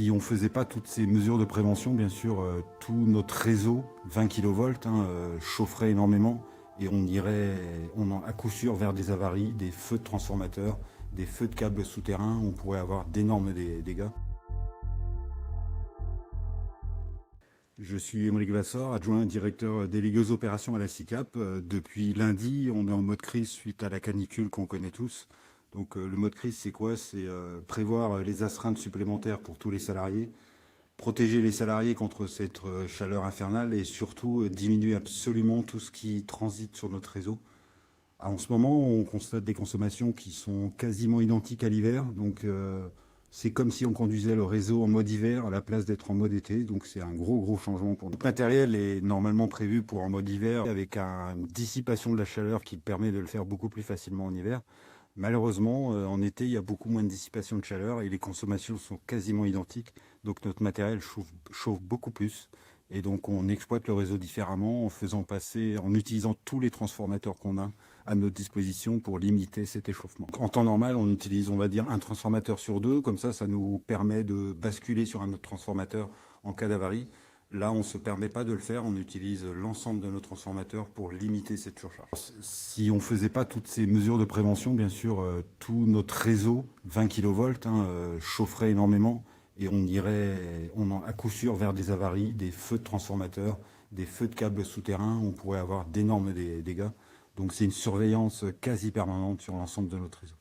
Si on ne faisait pas toutes ces mesures de prévention, bien sûr, tout notre réseau, 20 kV, chaufferait énormément et on à coup sûr vers des avaries, des feux de transformateurs, des feux de câbles souterrains, on pourrait avoir d'énormes dégâts. Je suis Émeric Vassor, adjoint directeur délégué aux opérations à la SICAP. Depuis lundi, on est en mode crise suite à la canicule qu'on connaît tous. Donc le mode crise, c'est quoi? C'est prévoir les astreintes supplémentaires pour tous les salariés, protéger les salariés contre cette chaleur infernale et surtout diminuer absolument tout ce qui transite sur notre réseau. En ce moment, on constate des consommations qui sont quasiment identiques à l'hiver. Donc c'est comme si on conduisait le réseau en mode hiver à la place d'être en mode été. Donc c'est un gros changement pour nous. Le matériel est normalement prévu pour en mode hiver avec une dissipation de la chaleur qui permet de le faire beaucoup plus facilement en hiver. Malheureusement, en été, il y a beaucoup moins de dissipation de chaleur et les consommations sont quasiment identiques. Donc notre matériel chauffe beaucoup plus. Et donc on exploite le réseau différemment en utilisant tous les transformateurs qu'on a à notre disposition pour limiter cet échauffement. En temps normal, on utilise, on va dire, un transformateur sur deux. Comme ça nous permet de basculer sur un autre transformateur en cas d'avarie. Là, on ne se permet pas de le faire, on utilise l'ensemble de nos transformateurs pour limiter cette surcharge. Si on ne faisait pas toutes ces mesures de prévention, bien sûr, tout notre réseau, 20 kV, chaufferait énormément et à coup sûr vers des avaries, des feux de transformateurs, des feux de câbles souterrains, on pourrait avoir d'énormes dégâts. Donc c'est une surveillance quasi permanente sur l'ensemble de notre réseau.